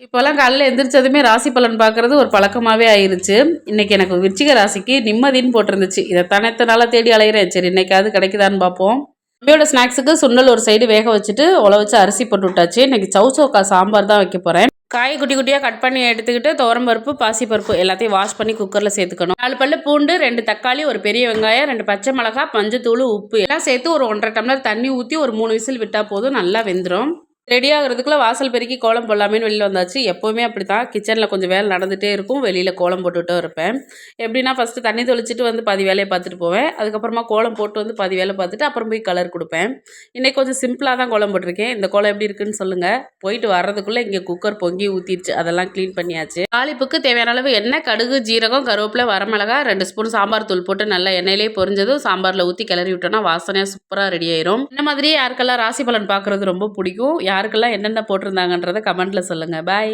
இப்போலாம் காலையில எந்திரிச்சதுமே ராசி பலன் பார்க்குறது ஒரு பழக்கமாவே ஆயிருச்சு. இன்னைக்கு எனக்கு விருச்சிக ராசிக்கு நிம்மதின்னு போட்டிருந்துச்சு. இதைத்தானே இத்தன நாளா தேடி அலையிறேன். சரி இன்னைக்காவது கிடைக்குதான்னு பார்ப்போம். தம்பியோட ஸ்நாக்ஸுக்கு சுண்டல் ஒரு சைடு வேக வச்சுட்டு உல வச்சு அரிசி போட்டு விட்டாச்சு. இன்னைக்கு சௌசௌக்கா சாம்பார் தான் வைக்க போறேன். காய் குட்டி குட்டியாக கட் பண்ணி எடுத்துக்கிட்டு துவரம்பருப்பு பாசிப்பருப்பு எல்லாத்தையும் வாஷ் பண்ணி குக்கரில் சேர்த்துக்கணும். 4 பல்லு பூண்டு, 2 தக்காளி, ஒரு பெரிய வெங்காயம், 2 பச்சை மிளகாய், மஞ்சத்தூள், உப்பு எல்லாம் சேர்த்து ஒரு 1,5 டம்ளர் தண்ணி ஊற்றி ஒரு 3 விசில் விட்டால் போதும், நல்லா வெந்துடும். ரெடி ஆகிறதுக்குள்ள வாசல் பெருக்கி கோலம் போடலாமேன்னு வெளியில் வந்தாச்சு. எப்போவுமே அப்படி தான், கிச்சனில் கொஞ்சம் வேலை நடந்துகிட்டே இருக்கும், வெளியில் கோலம் போட்டுகிட்டும் இருப்பேன். எப்படின்னா ஃபஸ்ட்டு தண்ணி தெளிச்சிட்டு வந்து பாதி வேலையை பார்த்துட்டு போவேன். அதுக்கப்புறமா கோலம் போட்டு வந்து பாதி வேலை பார்த்துட்டு அப்புறம் போய் கலர் கொடுப்பேன். இன்றைக்கி கொஞ்சம் சிம்பிளாக தான் கோலம் போட்டிருக்கேன். இந்த கோலம் எப்படி இருக்குன்னு சொல்லுங்கள். போயிட்டு வர்றதுக்குள்ளே இங்கே குக்கர் பொங்கி ஊற்றிடுச்சு. அதெல்லாம் க்ளீன் பண்ணியாச்சு. தாளிப்புக்கு தேவையான அளவு எண்ணெய், கடுகு, ஜீரகம், கருவேப்பிலை, வரமிளகாய், 2 ஸ்பூன் சாம்பார் தூள் போட்டு நல்லா எண்ணெயிலே பொரிஞ்சதும் சாம்பாரில் ஊற்றி கிளறி விட்டோன்னா வாசனையாக சூப்பராக ரெடி ஆயிரும். இந்த மாதிரியே யாருக்கெல்லாம் ராசி பலன் பார்க்குறது ரொம்ப பிடிக்கும், யாருக்கெல்லாம் என்னென்ன போட்டிருந்தாங்கன்றதை கமெண்ட்டில் சொல்லுங்கள். பாய்.